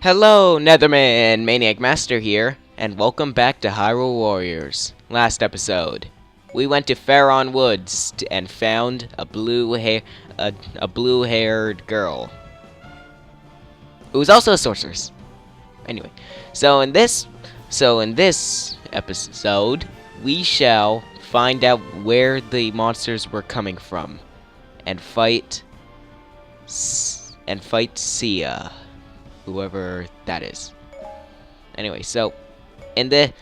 Hello, Netherman! Maniac Master here, and welcome back to Hyrule Warriors. Last episode, we went to Faron Woods and found a blue-haired girl who was also a sorceress. Anyway, so in this episode, we shall find out where the monsters were coming from, and fight Sia. Whoever that is. Anyway, so in the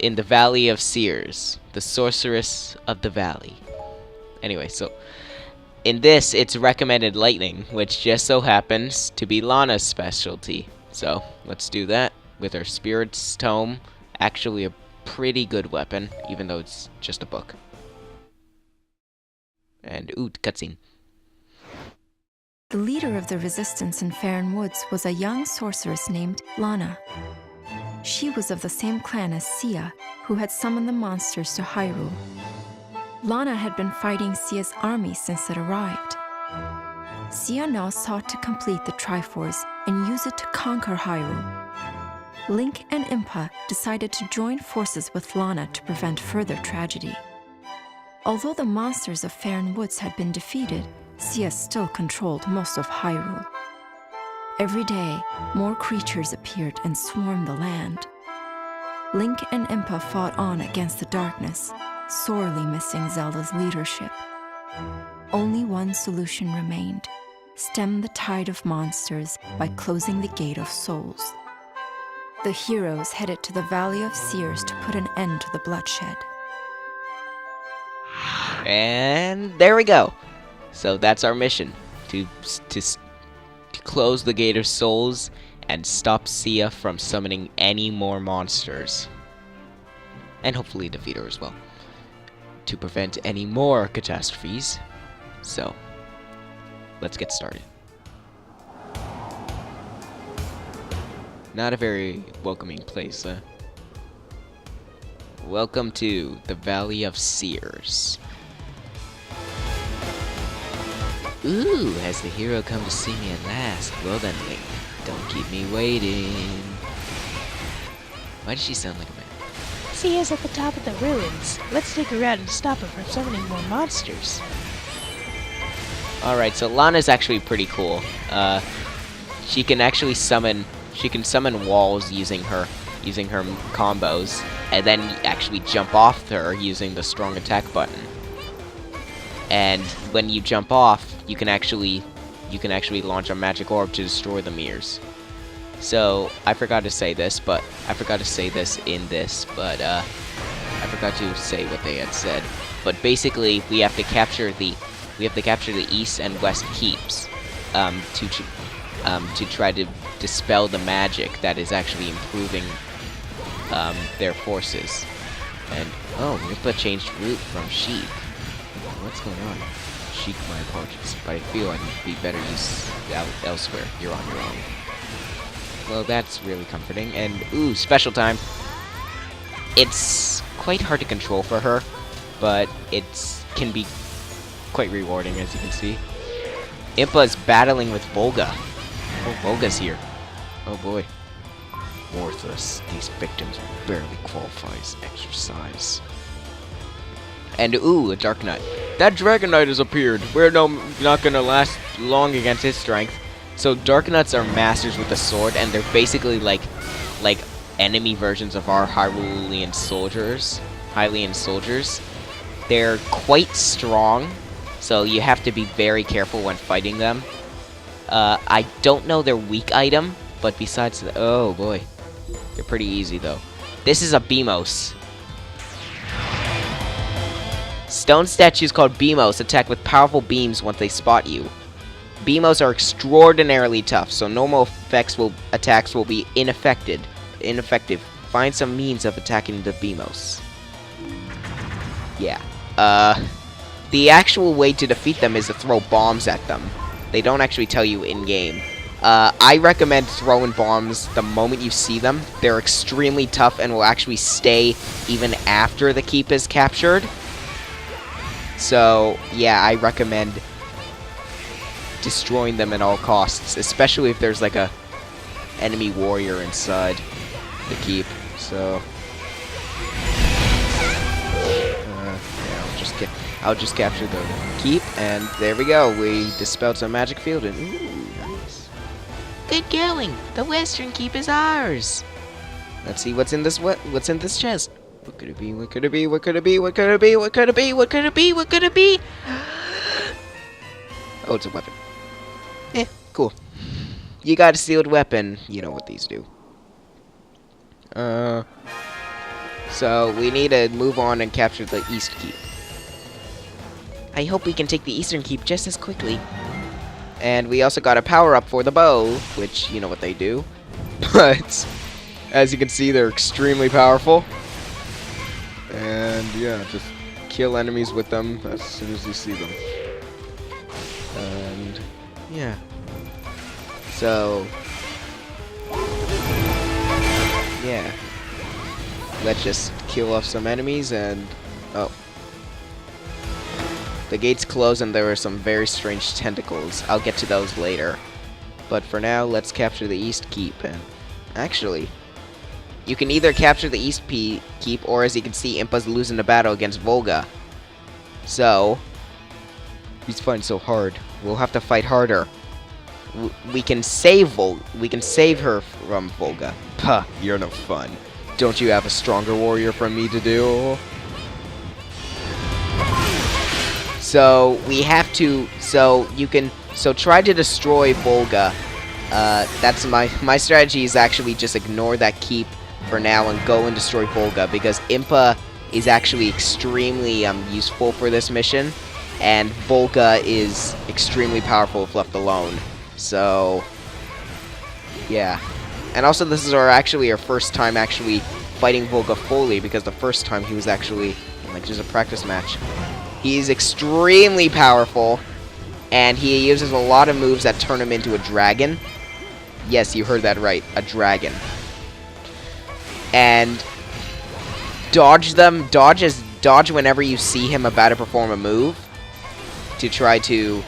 Valley of Seers, the Sorceress of the Valley. Anyway, so in this, it's recommended lightning, which just so happens to be Lana's specialty. So let's do that with her Spirit's Tome. Actually, a pretty good weapon, even though it's just a book. And ooh, cutscene. The leader of the resistance in Faron Woods was a young sorceress named Lana. She was of the same clan as Sia, who had summoned the monsters to Hyrule. Lana had been fighting Sia's army since it arrived. Sia now sought to complete the Triforce and use it to conquer Hyrule. Link and Impa decided to join forces with Lana to prevent further tragedy. Although the monsters of Faron Woods had been defeated, Sia still controlled most of Hyrule. Every day, more creatures appeared and swarmed the land. Link and Impa fought on against the darkness, sorely missing Zelda's leadership. Only one solution remained: stem the tide of monsters by closing the Gate of Souls. The heroes headed to the Valley of Seers to put an end to the bloodshed. And there we go. So that's our mission, to close the Gate of Souls and stop Sia from summoning any more monsters. And hopefully defeat her as well, to prevent any more catastrophes. So, let's get started. Not a very welcoming place, huh? Welcome to the Valley of Seers. Ooh, has the hero come to see me at last? Well then, Link, don't keep me waiting. Why does she sound like a man? Sia's at the top of the ruins. Let's dig her out and stop her from summoning more monsters. Alright, so Lana's actually pretty cool. She can actually summon walls using her combos, and then actually jump off her using the strong attack button. And when you jump off, you can actually launch a magic orb to destroy the mirrors. So I forgot to say this in this, but I forgot to say what they had said. But basically, we have to capture the east and west keeps to try to dispel the magic that is actually improving their forces. And oh, Mipa changed route from Sheik. What's going on? Sheik, my apologies, but I feel I would be better used elsewhere. You're on your own. Well, that's really comforting. And ooh, special time. It's quite hard to control for her, but it can be quite rewarding, as you can see. Impa's battling with Volga. Oh, Volga's here. Oh boy. Worthless. These victims barely qualify as exercise. And ooh, a Dark Knight. That Dragon Knight has appeared. We're not gonna last long against his strength. So Dark Knights are masters with the sword, and they're basically like enemy versions of our Hylian soldiers. They're quite strong, so you have to be very careful when fighting them. I don't know their weak item, but besides the, oh boy, they're pretty easy though. This is a Beamos. Stone statues called Beamos attack with powerful beams once they spot you. Beamos are extraordinarily tough, so normal attacks will be ineffective. Find some means of attacking the Beamos. Yeah. The actual way to defeat them is to throw bombs at them. They don't actually tell you in-game. I recommend throwing bombs the moment you see them. They're extremely tough and will actually stay even after the keep is captured. So, yeah, I recommend destroying them at all costs, especially if there's like a enemy warrior inside the keep. So yeah, I'll just capture the keep, and there we go. We dispelled some magic field, and ooh, nice. Good going. The western keep is ours. Let's see what's in this chest. What could it be? What could it be? What could it be? What could it be? What could it be? What could it be? What could it be? Oh, it's a weapon. Cool. You got a sealed weapon. You know what these do. So we need to move on and capture the East Keep. I hope we can take the Eastern Keep just as quickly. And we also got a power-up for the bow, which, you know what they do. But, as you can see, they're extremely powerful. And, yeah, just kill enemies with them as soon as you see them. And, yeah. So, yeah. Let's just kill off some enemies and... oh. The gates close and there are some very strange tentacles. I'll get to those later. But for now, let's capture the East Keep. And actually, you can either capture the East Keep, or as you can see, Impa's losing the battle against Volga. So, he's fighting so hard. We'll have to fight harder. We can save her from Volga. Puh, you're no fun. Don't you have a stronger warrior for me to do? So we have to. So try to destroy Volga. That's my strategy is actually just ignore that keep for now and go and destroy Volga, because Impa is actually extremely useful for this mission, and Volga is extremely powerful if left alone. So yeah, and also this is our first time actually fighting Volga fully, because the first time he was actually like just a practice match. He's extremely powerful, and he uses a lot of moves that turn him into a dragon. Yes, you heard that right, a dragon. And dodge them. Dodge whenever you see him about to perform a move, to try to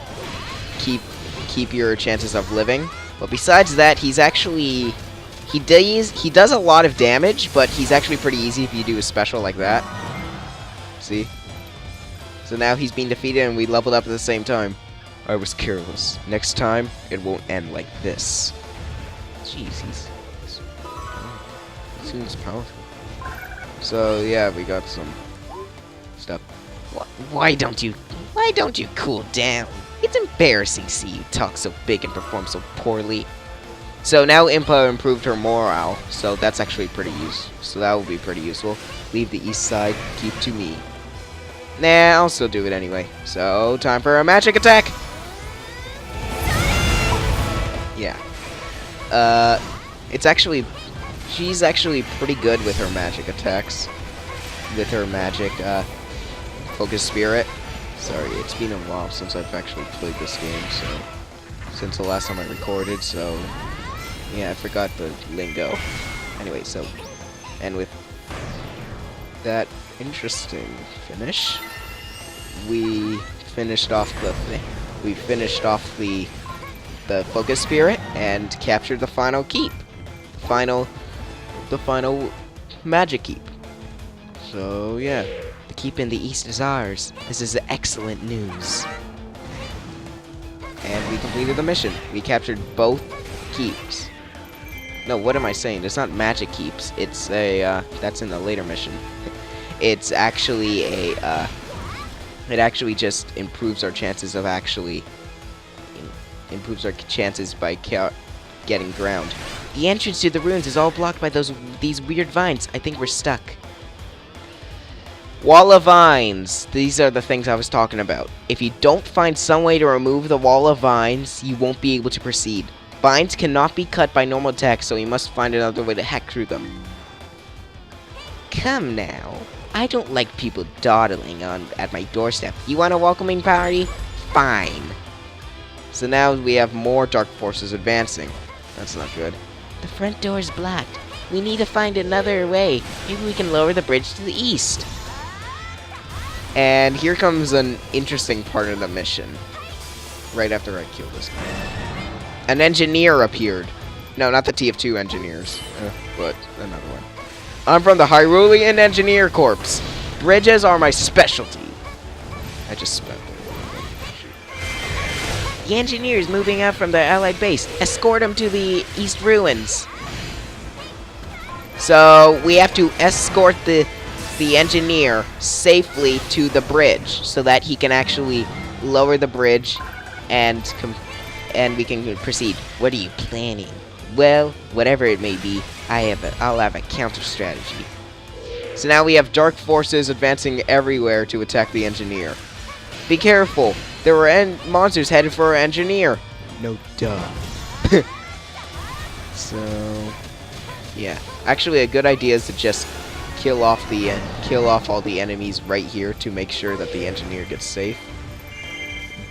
keep your chances of living. But besides that, he's actually he does a lot of damage, but he's actually pretty easy if you do a special like that. See? So now he's being defeated and we leveled up at the same time. I was careless. Next time, it won't end like this. Jeez, he seems powerful. So yeah, we got some stuff. Why don't you cool down? It's embarrassing to see you talk so big and perform so poorly. So now Impa improved her morale, so that's actually pretty useful. So that will be pretty useful. Leave the east side, keep to me. Nah, I'll still do it anyway. So, time for a magic attack! Yeah. She's actually pretty good with her magic attacks. With her magic, Focus Spirit. Sorry, it's been a while since I've actually played this game, so... Since the last time I recorded, so... Yeah, I forgot the lingo. Anyway, so... And with that interesting finish, we finished off the Focus Spirit and captured the final keep, the final magic keep. So yeah, the keep in the east is ours. This is excellent news. And we completed the mission. We captured both keeps. No, what am I saying? It's not magic keeps. It's a that's in the later mission. It's actually a, it actually just improves our chances of improves our chances by getting ground. The entrance to the ruins is all blocked by these weird vines. I think we're stuck. Wall of vines. These are the things I was talking about. If you don't find some way to remove the wall of vines, you won't be able to proceed. Vines cannot be cut by normal attacks, so you must find another way to hack through them. Come now. I don't like people dawdling at my doorstep. You want a welcoming party? Fine. So now we have more dark forces advancing. That's not good. The front door is blocked. We need to find another way. Maybe we can lower the bridge to the east. And here comes an interesting part of the mission. Right after I kill this guy. An engineer appeared. No, not the TF2 engineers, but another one. I'm from the Hyrulean Engineer Corps. Bridges are my specialty. I just spent. The engineers moving out from the Allied base. Escort them to the East Ruins. So we have to escort the engineer safely to the bridge so that he can actually lower the bridge and we can proceed. What are you planning? Well, whatever it may be, I'll have a counter strategy. So now we have dark forces advancing everywhere to attack the engineer. Be careful. There were monsters headed for our engineer. No duh. So, yeah. Actually, a good idea is to just kill off all the enemies right here to make sure that the engineer gets safe.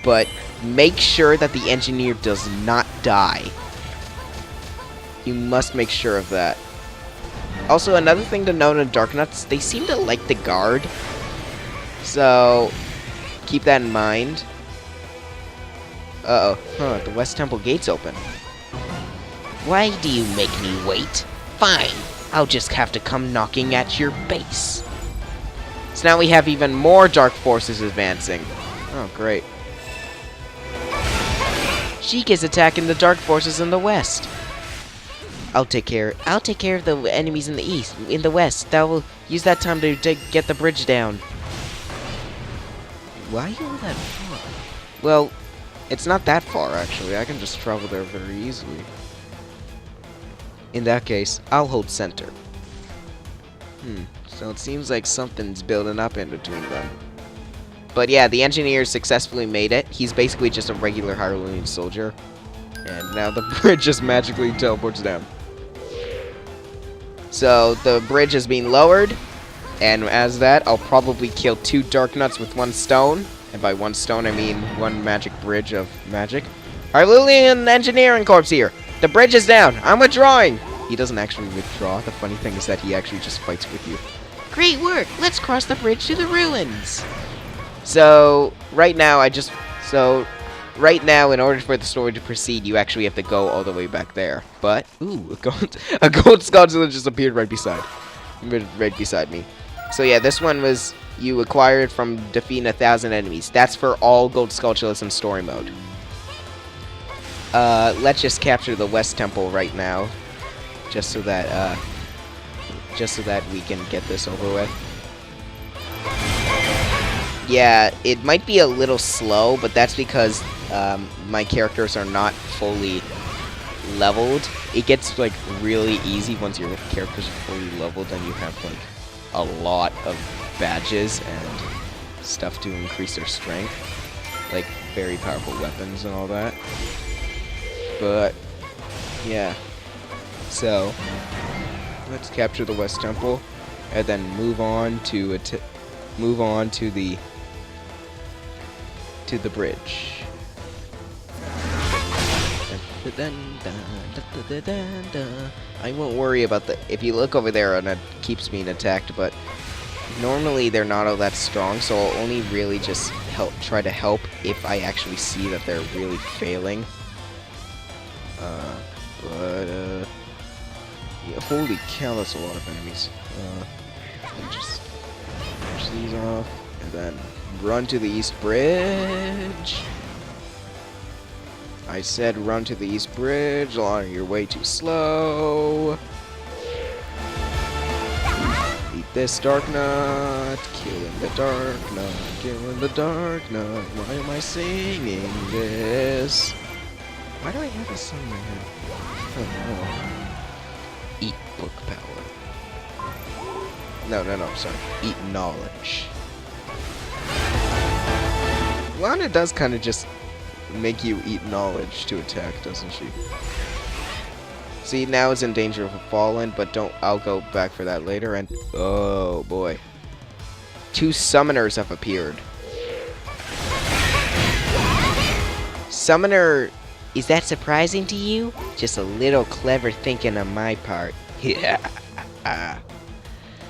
But make sure that the engineer does not die. You must make sure of that. Also, another thing to note in Darknuts, they seem to like the guard. So, keep that in mind. Uh-oh. Huh, the West Temple gate's open. Why do you make me wait? Fine. I'll just have to come knocking at your base. So now we have even more dark forces advancing. Oh, great. Sheik is attacking the dark forces in the west. I'll take care of the enemies in the west. That will use that time to get the bridge down. Why are you all that far? Well, it's not that far actually. I can just travel there very easily. In that case, I'll hold center. So it seems like something's building up in between them. But yeah, the engineer successfully made it. He's basically just a regular Hyrulean soldier. And now the bridge just magically teleports down. So the bridge is being lowered. And as that, I'll probably kill 2 Darknuts with 1 stone. And by 1 stone, I mean 1 magic bridge of magic. Hyrulean Engineering Corps here. The bridge is down. I'm withdrawing. He doesn't actually withdraw. The funny thing is that he actually just fights with you. Great work. Let's cross the bridge to the ruins. So right now, in order for the story to proceed, you actually have to go all the way back there. But ooh, a gold Godzilla just appeared right beside me. So yeah, this one was you acquired from defeating 1,000 enemies. That's for all Gold Skulltulas in story mode. Let's just capture the West Temple right now, just so that we can get this over with. Yeah, it might be a little slow, but that's because my characters are not fully leveled. It gets like really easy once your characters are fully leveled and you have like a lot of badges and stuff to increase their strength, like very powerful weapons and all that. But yeah, so let's capture the West Temple and then move on to the bridge. I won't worry about if you look over there and it keeps being attacked, but normally they're not all that strong, so I'll only really just try to help if I actually see that they're really failing. Yeah, holy cow, that's a lot of enemies. Just push these off, and then run to the East Bridge. I said run to the East Bridge, Lana, you're way too slow. Eat this Darknut, killing the Darknut, killing the Darknut. Why am I singing this? Why do I have a song in my head? Oh no. Eat book power. No, sorry. Eat knowledge. Lana does kind of just make you eat knowledge to attack, doesn't she? See, now it's in danger of falling, but I'll go back for that later, and oh boy. 2 summoners have appeared. Summoner, is that surprising to you? Just a little clever thinking on my part. Yeah.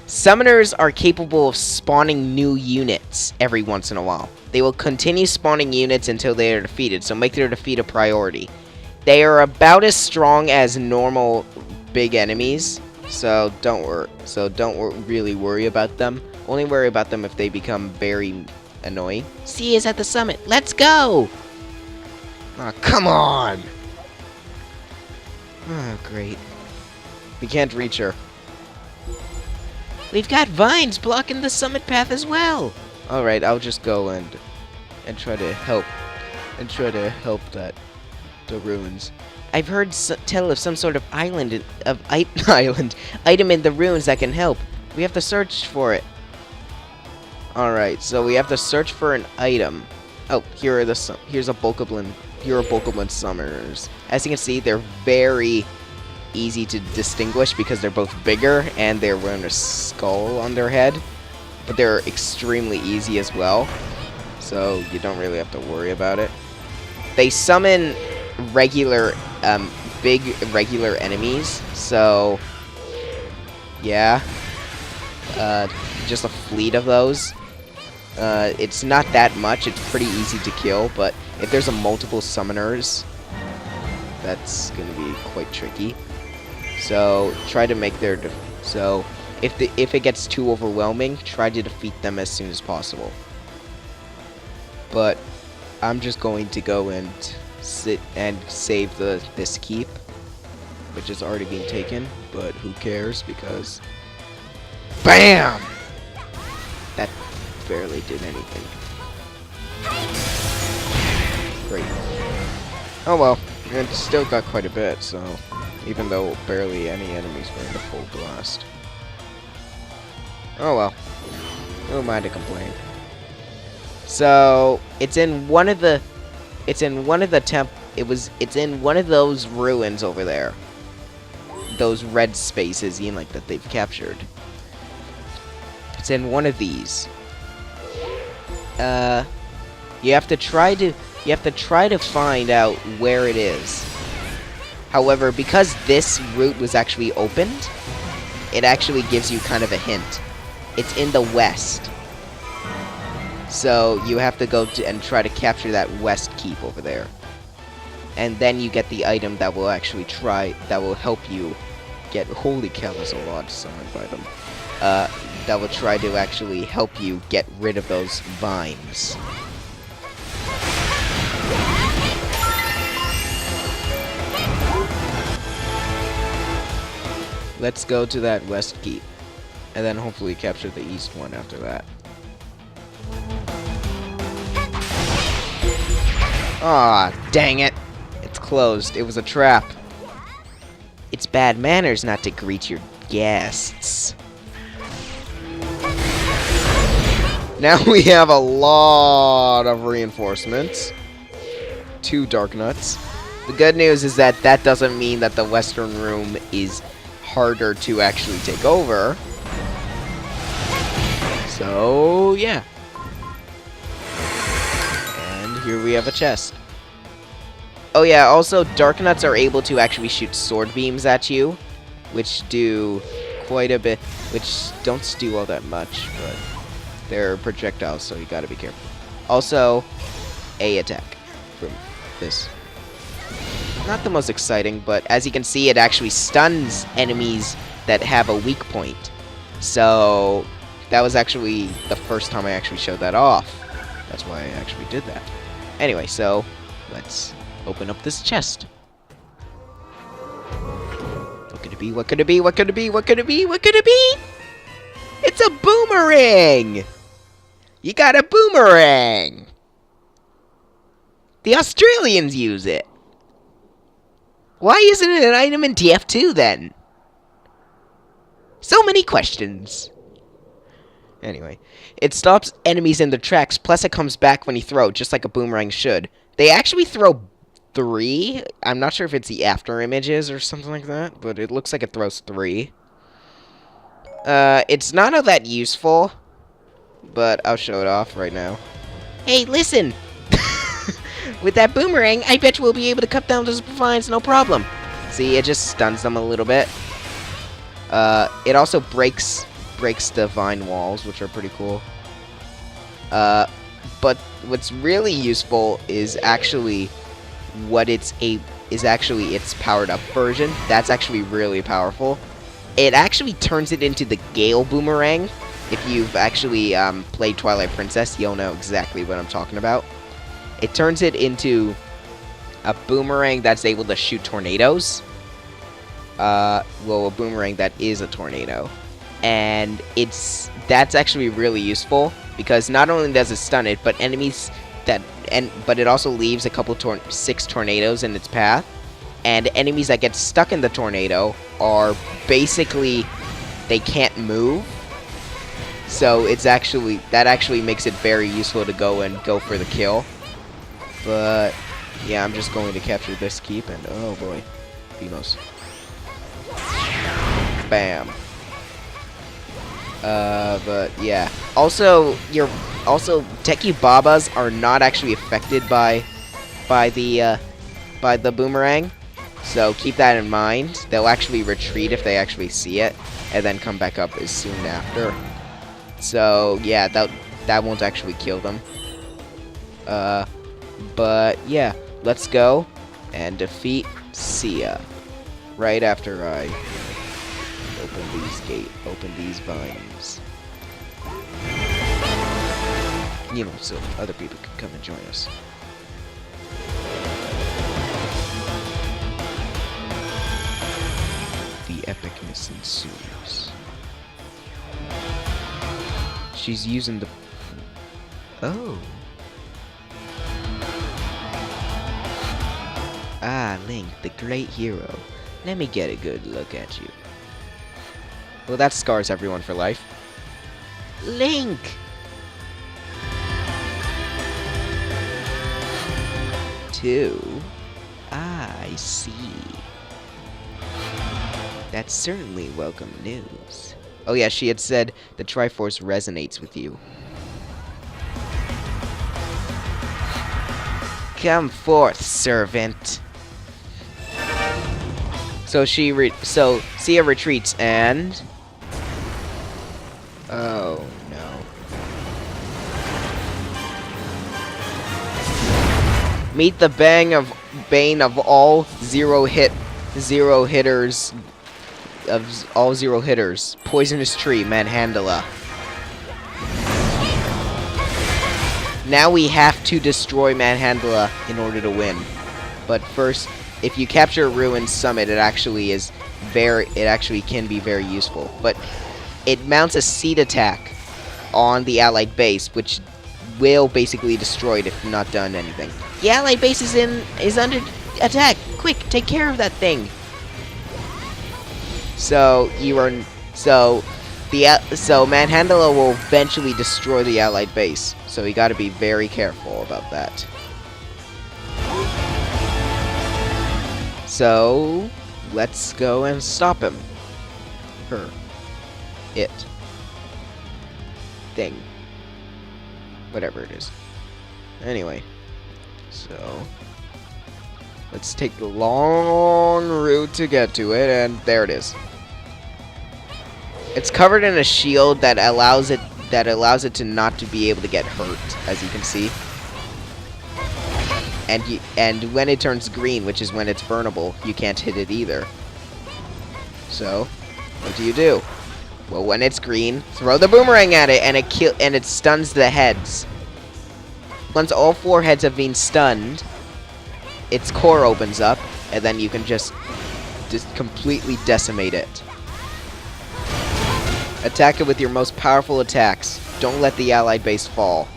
Summoners are capable of spawning new units every once in a while. They will continue spawning units until they are defeated, so make their defeat a priority. They are about as strong as normal big enemies, so don't really worry about them. Only worry about them if they become very annoying. See us at the summit. Let's go! Oh, come on! Oh, great. We can't reach her. We've got vines blocking the summit path as well. All right, I'll just go and try to help the ruins. I've heard tell of some sort of item in the ruins that can help. We have to search for it. All right, so we have to search for an item. Oh, here are here's a Bokoblin. Here are Bokoblin summoners. As you can see, they're very easy to distinguish because they're both bigger and they're wearing a skull on their head. But they're extremely easy as well, so you don't really have to worry about it. They summon regular, big regular enemies, so yeah, just a fleet of those. It's not that much, it's pretty easy to kill, but if there's a multiple summoners, that's gonna be quite tricky. So try to make their so if it gets too overwhelming, try to defeat them as soon as possible. But I'm just going to go and sit and save this keep, which is already being taken, but who cares, because BAM! That barely did anything. Great. Oh well, it still got quite a bit, so even though barely any enemies were in the full blast. Oh well. Who am I to complain? So it's in one of the it's in one of those ruins over there. Those red spaces, like that they've captured. It's in one of these. You have to try to find out where it is. However, because this route was actually opened, it actually gives you kind of a hint. It's in the west. So you have to go and try to capture that west keep over there. And then you get the item that will actually help you get, holy cow, there's a lot summoned by them. That will try to actually help you get rid of those vines. Let's go to that west keep, and then hopefully capture the east one after that. Ah, dang it! It's closed. It was a trap. It's bad manners not to greet your guests. Now we have a lot of reinforcements. 2 Dark Nuts. The good news is that that doesn't mean that the western room is harder to actually take over. So, yeah. And here we have a chest. Oh yeah, also Dark Nuts are able to actually shoot sword beams at you, which do quite a bit, which don't do all that much, but they're projectiles, so you gotta be careful. Also, A attack from this. Not the most exciting, but as you can see, it actually stuns enemies that have a weak point. So that was actually the first time I actually showed that off. That's why I actually did that. Anyway, so let's open up this chest. What could it be? What could it be? What could it be? What could it be? What could it be? It's a boomerang! You got a boomerang! The Australians use it. Why isn't it an item in TF2 then? So many questions. Anyway, it stops enemies in their tracks, plus it comes back when you throw, just like a boomerang should. They actually throw 3. I'm not sure if it's the after images or something like that, but it looks like it throws 3. It's not all that useful, but I'll show it off right now. Hey, listen! With that boomerang, I bet we'll be able to cut down those vines, no problem. See, it just stuns them a little bit. It also breaks the vine walls, which are pretty cool. But what's really useful is actually what it's is actually its powered up version. That's actually really powerful. It actually turns it into the Gale Boomerang. If you've actually played Twilight Princess, you'll know exactly what I'm talking about. It turns it into a boomerang that's able to shoot tornadoes. Well, a boomerang that is a tornado. And that's actually really useful, because not only does it stun it, but enemies but it also leaves a couple 6 tornadoes in its path. And enemies that get stuck in the tornado are basically, they can't move. So that actually makes it very useful to go for the kill. But yeah, I'm just going to capture this keep, and oh boy, Beamos. Bam. But yeah. Also, Teki Babas are not actually affected by the boomerang. So keep that in mind. They'll actually retreat if they actually see it, and then come back up as soon after. So yeah, that won't actually kill them. But yeah, let's go and defeat Sia right after I open these vines. You know, so other people can come and join us. The epicness ensues. She's using the... Oh. Ah, Link, the great hero. Let me get a good look at you. Well, that scars everyone for life. Link! Two? I see. That's certainly welcome news. Oh yeah, she had said the Triforce resonates with you. Come forth, servant. So Sia retreats and... Oh no. Meet the bane of all zero hitters. Poisonous Tree, Manhandla. Now we have to destroy Manhandla in order to win. But first, if you capture Ruin's Summit, it actually can be very useful. But it mounts a seed attack on the allied base, which will basically destroy it if not done anything. The allied base is under attack. Quick, take care of that thing. So Manhandla will eventually destroy the allied base. So you got to be very careful about that. So let's go and stop him. Her. It. Thing. Whatever it is. Anyway. So let's take the long route to get to it, and there it is. It's covered in a shield that allows it to not to be able to get hurt, as you can see. And when it turns green, which is when it's burnable, you can't hit it either. So, what do? Well, when it's green, throw the boomerang at it, and it stuns the heads. Once all 4 heads have been stunned, its core opens up, and then you can just completely decimate it. Attack it with your most powerful attacks. Don't let the allied base fall.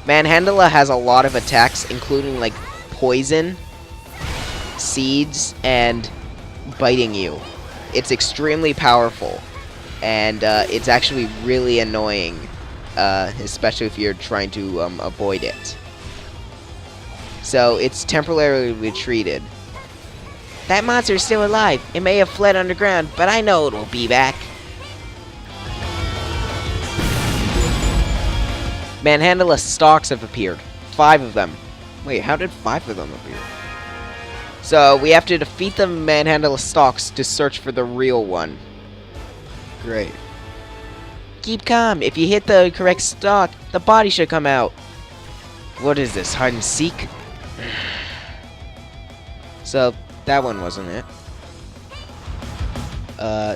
Manhandla has a lot of attacks, including like poison, seeds, and biting you. It's extremely powerful, and it's actually really annoying, especially if you're trying to avoid it. So it's temporarily retreated. That monster is still alive. It may have fled underground, but I know it will be back. Manhandla stalks have appeared. 5 of them. Wait, how did 5 of them appear? So we have to defeat the Manhandla stalks to search for the real one. Great. Keep calm. If you hit the correct stalk, the body should come out. What is this, hide and seek? So that one wasn't it.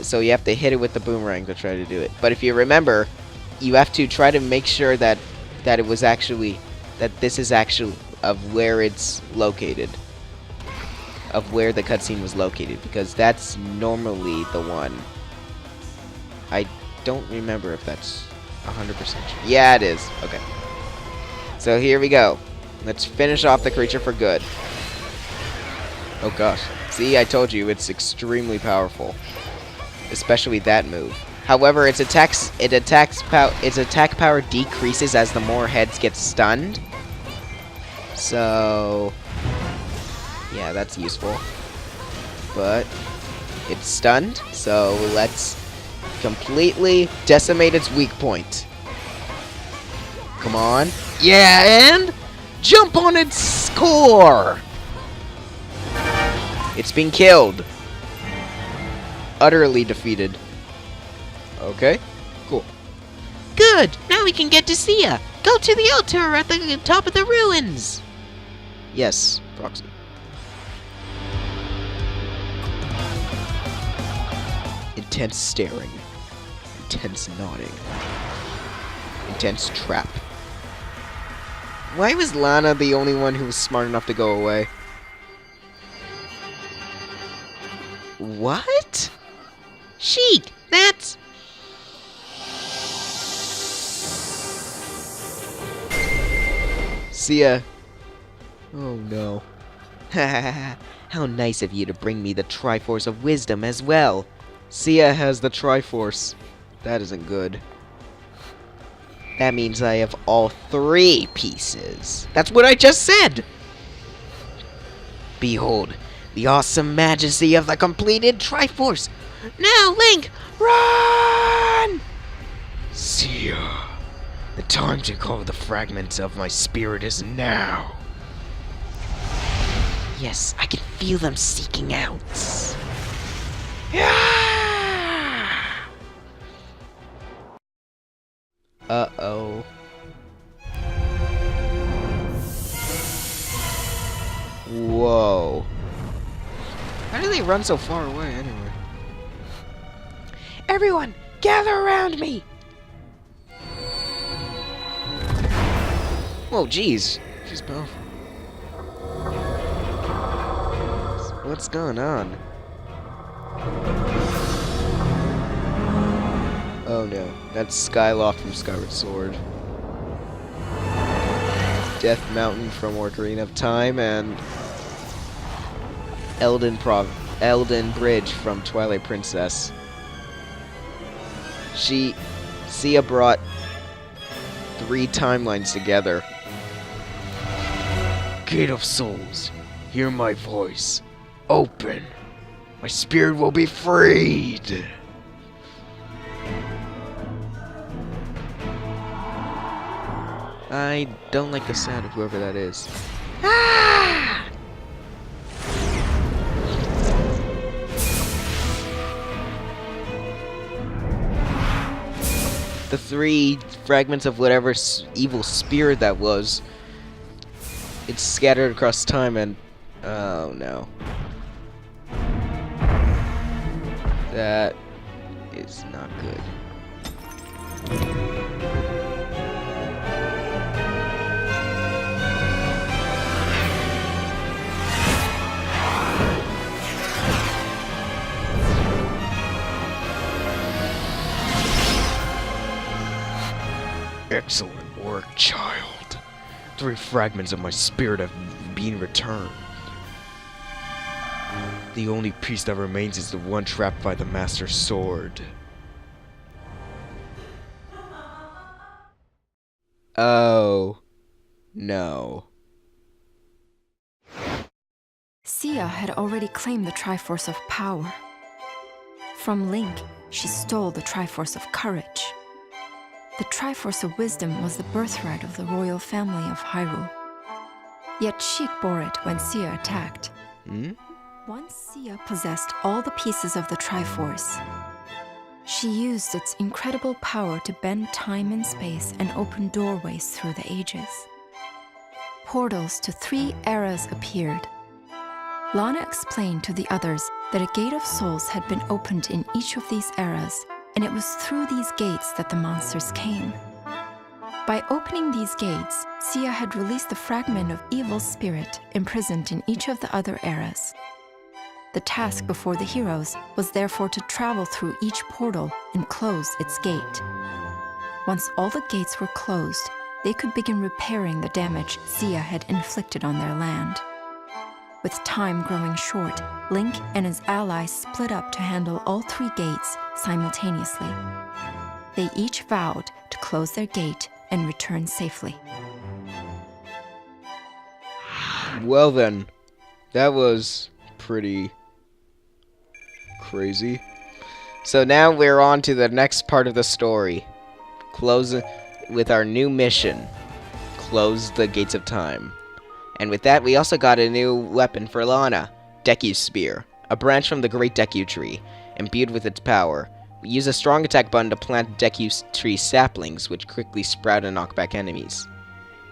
So you have to hit it with the boomerang to try to do it. But if you remember, you have to try to make sure that it was actually, that this is actually of where it's located. Of where the cutscene was located, because that's normally the one. I don't remember if that's 100% true. Yeah, it is. Okay. So here we go. Let's finish off the creature for good. Oh gosh. See, I told you, it's extremely powerful. Especially that move. However, its attack power decreases as the more heads get stunned. So yeah, that's useful. But it's stunned, so let's completely decimate its weak point. Come on. Yeah, and jump on its core! It's been killed. Utterly defeated. Okay, cool. Good! Now we can get to Sia! Go to the altar at the top of the ruins! Yes, Proxy. Intense staring. Intense nodding. Intense trap. Why was Lana the only one who was smart enough to go away? What? Sheik! That's... Sia. Oh no. How nice of you to bring me the Triforce of Wisdom as well. Sia has the Triforce. That isn't good. That means I have all 3 pieces. That's what I just said! Behold, the awesome majesty of the completed Triforce. Now, Link! Run! Sia, the time to call the fragments of my spirit is now. Yes, I can feel them seeking out. Uh-oh. Whoa. How do they run so far away anyway? Everyone, gather around me! Whoa, jeez. She's powerful. What's going on? Oh no, that's Skyloft from Skyward Sword. Death Mountain from Ocarina of Time, and Elden Bridge from Twilight Princess. Sia brought 3 timelines together. Gate of Souls, hear my voice. Open. My spirit will be freed. I don't like the sound of whoever that is. Ah! The 3 fragments of whatever evil spirit that was, it's scattered across time and... oh no. That is not good. Excellent work, child. 3 fragments of my spirit have been returned. The only piece that remains is the one trapped by the Master Sword. Oh. No. Sia had already claimed the Triforce of Power. From Link, she stole the Triforce of Courage. The Triforce of Wisdom was the birthright of the royal family of Hyrule. Yet Sheik bore it when Sia attacked. Once Sia possessed all the pieces of the Triforce, she used its incredible power to bend time and space and open doorways through the ages. Portals to 3 eras appeared. Lana explained to the others that a gate of souls had been opened in each of these eras, and it was through these gates that the monsters came. By opening these gates, Sia had released the fragment of evil spirit imprisoned in each of the other eras. The task before the heroes was therefore to travel through each portal and close its gate. Once all the gates were closed, they could begin repairing the damage Sia had inflicted on their land. With time growing short, Link and his allies split up to handle all 3 gates simultaneously. They each vowed to close their gate and return safely. Well then, that was pretty crazy. So now we're on to the next part of the story. Close with our new mission. Close the gates of time. And with that, we also got a new weapon for Lana, Deku Spear, a branch from the Great Deku Tree, imbued with its power. We use a strong attack button to plant Deku Tree saplings, which quickly sprout and knock back enemies.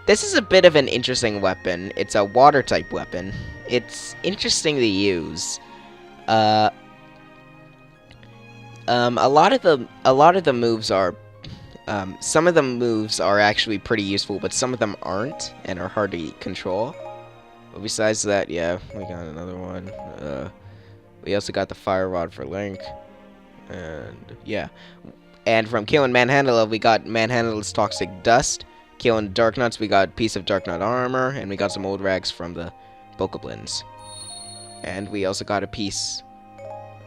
This is a bit of an interesting weapon. It's a water-type weapon. It's interesting to use. A lot of the moves are. Some of the moves are actually pretty useful, but some of them aren't and are hard to control. But besides that, yeah, we got another one. We also got the Fire Rod for Link. And, yeah. And from killing Manhandla, we got Manhandla's Toxic Dust. Killing Darknuts, we got Piece of Darknut Armor. And we got some old rags from the Bokoblins. And we also got a piece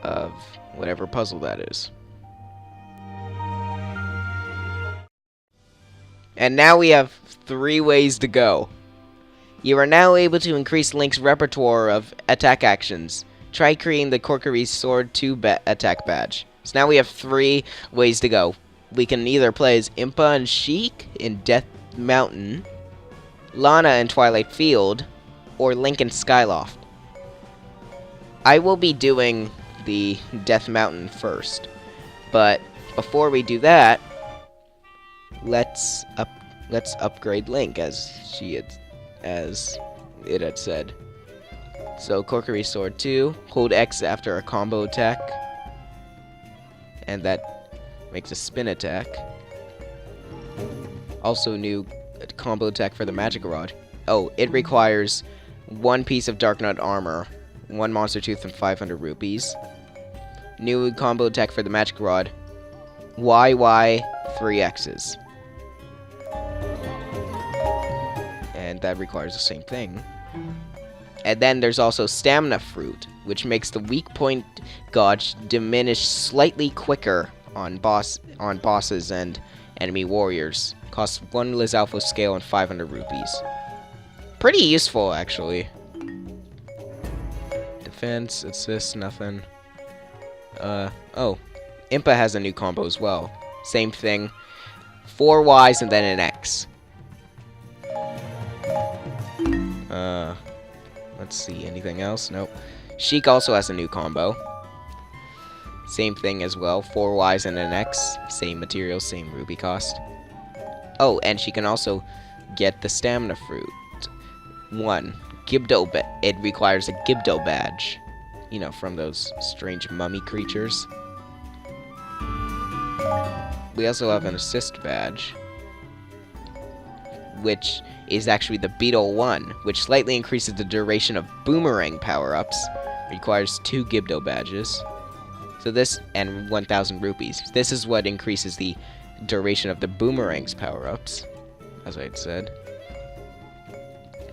of whatever puzzle that is. And now we have 3 ways to go. You are now able to increase Link's repertoire of attack actions. Try creating the Corkery Sword 2 attack badge. So now we have 3 ways to go. We can either play as Impa and Sheik in Death Mountain, Lana in Twilight Field, or Link in Skyloft. I will be doing the Death Mountain first. But before we do that, let's upgrade Link as it had said. So Corkery Sword 2, hold X after a combo attack, and that makes a spin attack. Also new combo attack for the Magic Rod. Oh, it requires 1 piece of Darknut armor, 1 Monster Tooth, and 500 rupees. New combo attack for the Magic Rod, YY 3X's. And that requires the same thing. And then there's also Stamina Fruit, which makes the weak point gauge diminish slightly quicker on bosses and enemy warriors. Costs 1 Lizalfo scale and 500 rupees. Pretty useful, actually. Defense, assist, nothing. Oh. Impa has a new combo as well. Same thing. 4 Ys and then an X. Let's see, anything else? Nope. Sheik also has a new combo. Same thing as well, 4 Ys and an X. Same material, same rupee cost. Oh, and she can also get the Stamina Fruit. 1. Gibdo, it requires a Gibdo badge. You know, from those strange mummy creatures. We also have an assist badge, which is actually the Beetle 1, which slightly increases the duration of boomerang power-ups. Requires 2 Gibdo badges. So this, and 1,000 rupees. This is what increases the duration of the boomerang's power-ups, as I had said.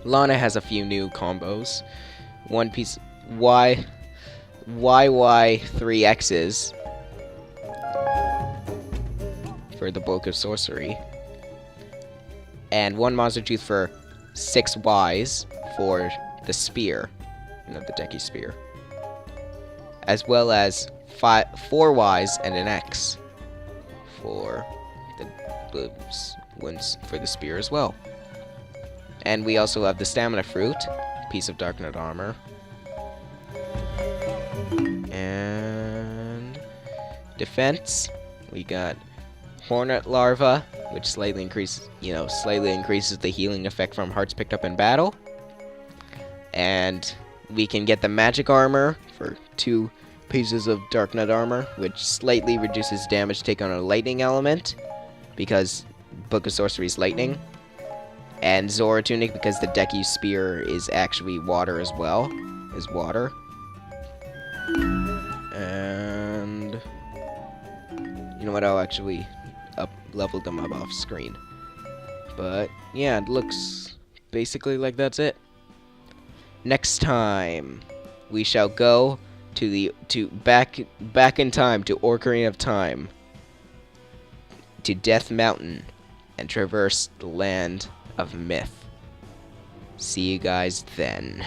Lana has a few new combos. 1 piece YY 3X's for the bulk of sorcery. And 1 Monster Tooth for 6 Ys for the spear. You know, the Deku Spear. As well as 4 Ys and an X for the ones for the spear as well. And we also have the Stamina Fruit, piece of Darknut armor. And defense, we got Hornet Larva, which slightly increases the healing effect from hearts picked up in battle. And we can get the magic armor for 2 pieces of Dark Knight armor, which slightly reduces damage taken on a lightning element, because Book of Sorcery is lightning. And Zora Tunic, because the Deku Spear is actually water as well. Is water. And you know what, I'll actually level them up off screen. But yeah, it looks basically like that's it. Next time we shall go to back in time to Ocarina of Time, to Death Mountain, and traverse the land of myth. See you guys then.